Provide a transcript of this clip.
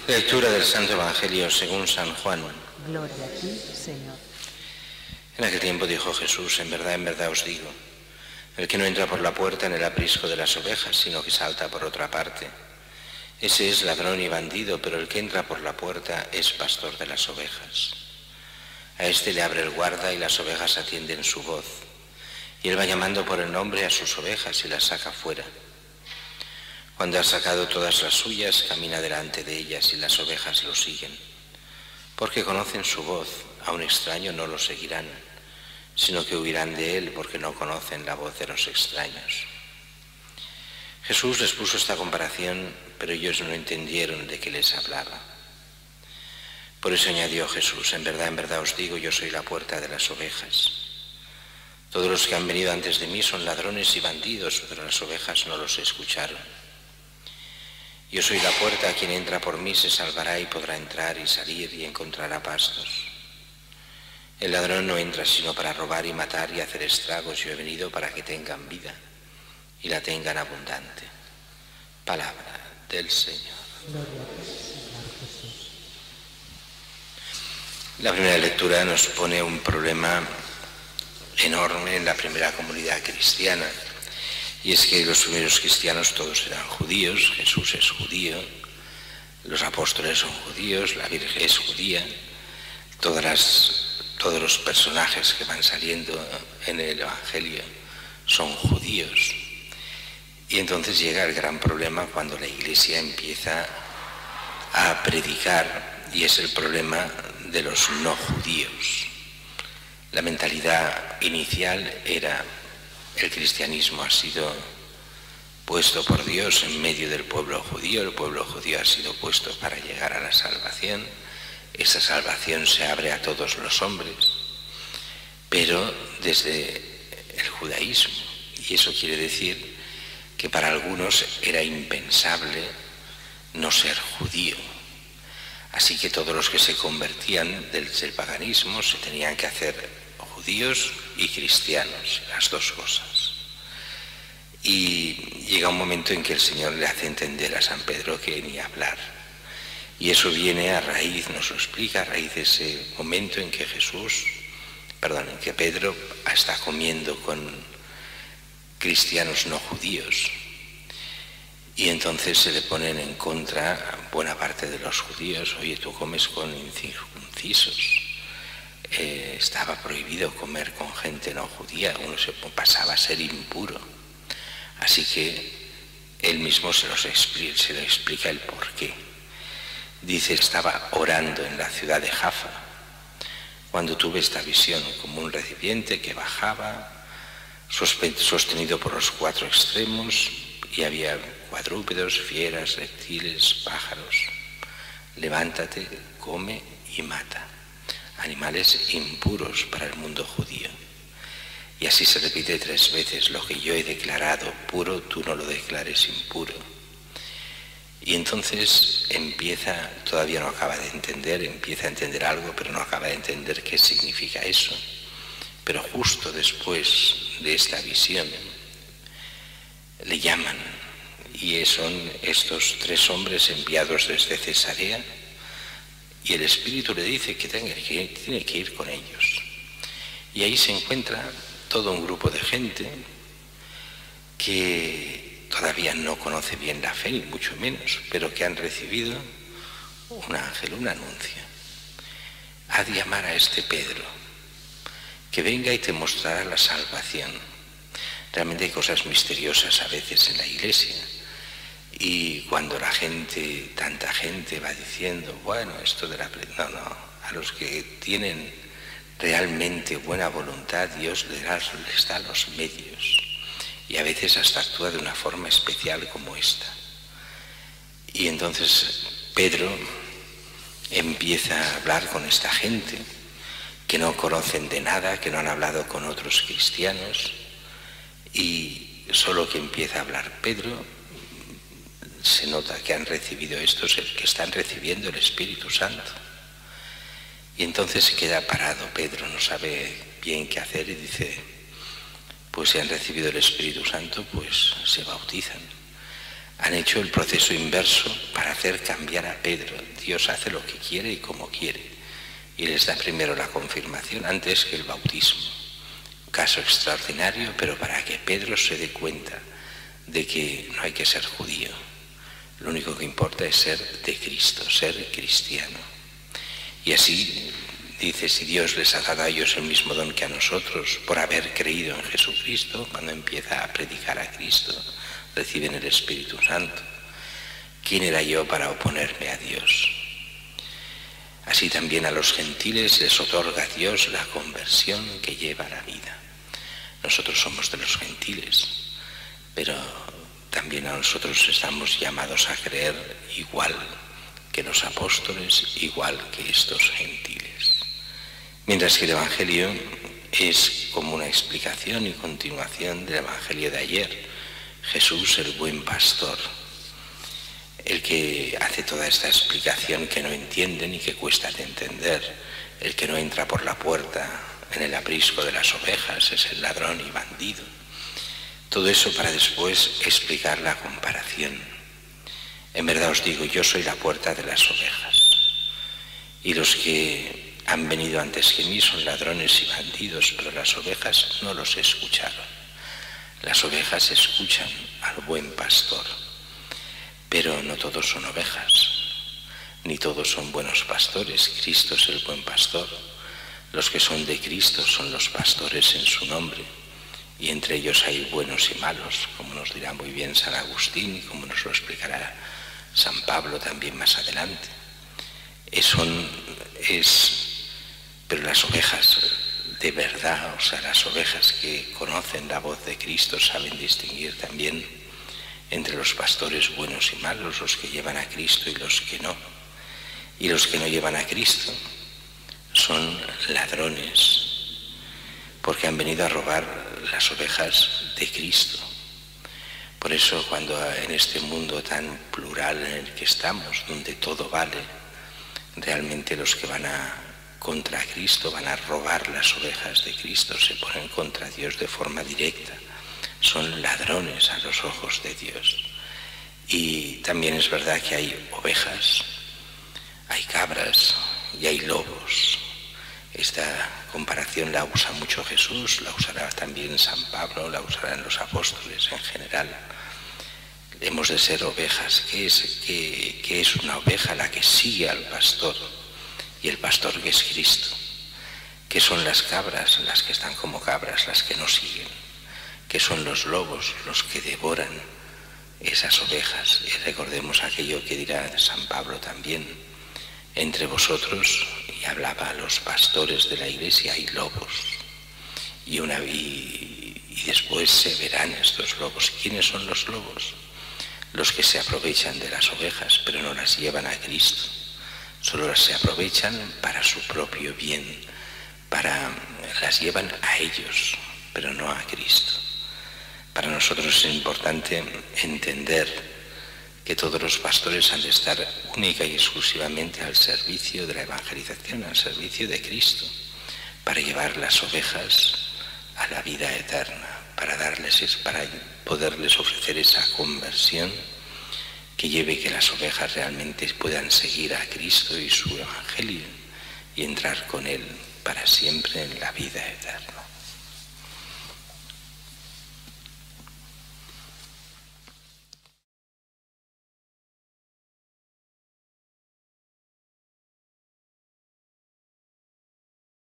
Lectura del Santo Evangelio según San Juan. Gloria a ti, Señor. En aquel tiempo dijo Jesús: en verdad os digo, el que no entra por la puerta en el aprisco de las ovejas, sino que salta por otra parte, ese es ladrón y bandido, pero el que entra por la puerta es pastor de las ovejas. A este le abre el guarda y las ovejas atienden su voz, y él va llamando por el nombre a sus ovejas y las saca fuera. Cuando ha sacado todas las suyas, camina delante de ellas y las ovejas lo siguen, porque conocen su voz. A un extraño no lo seguirán, sino que huirán de él, porque no conocen la voz de los extraños. Jesús les puso esta comparación, pero ellos no entendieron de qué les hablaba. Por eso añadió Jesús: en verdad os digo, yo soy la puerta de las ovejas. Todos los que han venido antes de mí son ladrones y bandidos, pero las ovejas no los escucharon. Yo soy la puerta, quien entra por mí se salvará y podrá entrar y salir y encontrará pastos. El ladrón no entra sino para robar y matar y hacer estragos. Yo he venido para que tengan vida y la tengan abundante. Palabra del Señor. Gloria a ti, Señor Jesús. La primera lectura nos pone un problema enorme en la primera comunidad cristiana. Y es que los primeros cristianos todos eran judíos, Jesús es judío, los apóstoles son judíos, la Virgen es judía, todos los personajes que van saliendo en el Evangelio son judíos. Y entonces llega el gran problema cuando la Iglesia empieza a predicar, y es el problema de los no judíos. La mentalidad inicial era: el cristianismo ha sido puesto por Dios en medio del pueblo judío, el pueblo judío ha sido puesto para llegar a la salvación, esa salvación se abre a todos los hombres, pero desde el judaísmo, y eso quiere decir que para algunos era impensable no ser judío, así que todos los que se convertían desde el paganismo se tenían que hacer judíos y cristianos, las dos cosas. Y llega un momento en que el Señor le hace entender a San Pedro que ni hablar. Y eso viene a raíz, nos lo explica, a raíz de ese momento en que en que Pedro está comiendo con cristianos no judíos. Y entonces se le ponen en contra buena parte de los judíos: oye, tú comes con incircuncisos. Estaba prohibido comer con gente no judía, uno se pasaba a ser impuro. Así que él mismo se lo explica el porqué. Dice: estaba orando en la ciudad de Jaffa cuando tuve esta visión, como un recipiente que bajaba, sostenido por los cuatro extremos, y había cuadrúpedos, fieras, reptiles, pájaros. Levántate, come y mata. Animales impuros para el mundo judío. Y así se repite 3 veces: lo que yo he declarado puro, tú no lo declares impuro. Y entonces todavía no acaba de entender, empieza a entender algo, pero no acaba de entender qué significa eso. Pero justo después de esta visión le llaman, y son estos 3 hombres enviados desde Cesarea. Y el Espíritu le dice que tiene que ir con ellos. Y ahí se encuentra todo un grupo de gente que todavía no conoce bien la fe, ni mucho menos, pero que han recibido un ángel, un anuncio. Ha de llamar a este Pedro, que venga y te mostrará la salvación. Realmente hay cosas misteriosas a veces en la Iglesia. Y cuando tanta gente va diciendo, bueno, esto de la... No, a los que tienen realmente buena voluntad, Dios les da los medios. Y a veces hasta actúa de una forma especial como esta. Y entonces Pedro empieza a hablar con esta gente que no conocen de nada, que no han hablado con otros cristianos, y solo que empieza a hablar Pedro, se nota que han recibido estos, que están recibiendo el Espíritu Santo. Y entonces se queda parado Pedro, no sabe bien qué hacer, y dice: pues si han recibido el Espíritu Santo, pues se bautizan. Han hecho el proceso inverso para hacer cambiar a Pedro. Dios hace lo que quiere y como quiere. Y les da primero la confirmación antes que el bautismo. Un caso extraordinario, pero para que Pedro se dé cuenta de que no hay que ser judío. Lo único que importa es ser de Cristo, ser cristiano. Y así dice, si Dios les ha dado a ellos el mismo don que a nosotros por haber creído en Jesucristo, cuando empieza a predicar a Cristo, reciben el Espíritu Santo. ¿Quién era yo para oponerme a Dios? Así también a los gentiles les otorga Dios la conversión que lleva a la vida. Nosotros somos de los gentiles, pero también a nosotros estamos llamados a creer igual que los apóstoles, igual que estos gentiles. Mientras que el Evangelio es como una explicación y continuación del Evangelio de ayer. Jesús, el buen pastor, el que hace toda esta explicación que no entienden y que cuesta de entender, el que no entra por la puerta en el aprisco de las ovejas, es el ladrón y bandido. Todo eso para después explicar la comparación. En verdad os digo, yo soy la puerta de las ovejas. Y los que han venido antes que mí son ladrones y bandidos, pero las ovejas no los escucharon. Las ovejas escuchan al buen pastor, pero no todos son ovejas, ni todos son buenos pastores. Cristo es el buen pastor. Los que son de Cristo son los pastores en su nombre, y entre ellos hay buenos y malos, como nos dirá muy bien San Agustín y como nos lo explicará San Pablo también más adelante. Pero las ovejas de verdad, o sea, las ovejas que conocen la voz de Cristo, saben distinguir también entre los pastores buenos y malos, los que llevan a Cristo y los que no. Y los que no llevan a Cristo son ladrones, porque han venido a robar las ovejas de Cristo. Por eso cuando en este mundo tan plural en el que estamos, donde todo vale, realmente los que van contra Cristo, van a robar las ovejas de Cristo, se ponen contra Dios de forma directa. Son ladrones a los ojos de Dios. Y también es verdad que hay ovejas, hay cabras y hay lobos. Esta comparación la usa mucho Jesús, la usará también San Pablo, la usarán los apóstoles en general. Hemos de ser ovejas. ¿Qué es una oveja? La que sigue al pastor, y el pastor que es Cristo. ¿Qué son las cabras? Las que están como cabras, las que no siguen. ¿Qué son los lobos? Los que devoran esas ovejas. Y recordemos aquello que dirá San Pablo también: entre vosotros, y hablaba a los pastores de la iglesia, hay lobos. Y después se verán estos lobos. ¿Quiénes son los lobos? Los que se aprovechan de las ovejas, pero no las llevan a Cristo. Solo las se aprovechan para su propio bien, las llevan a ellos, pero no a Cristo. Para nosotros es importante entender que todos los pastores han de estar única y exclusivamente al servicio de la evangelización, al servicio de Cristo, para llevar las ovejas a la vida eterna, para poderles ofrecer esa conversión que lleve que las ovejas realmente puedan seguir a Cristo y su evangelio y entrar con él para siempre en la vida eterna.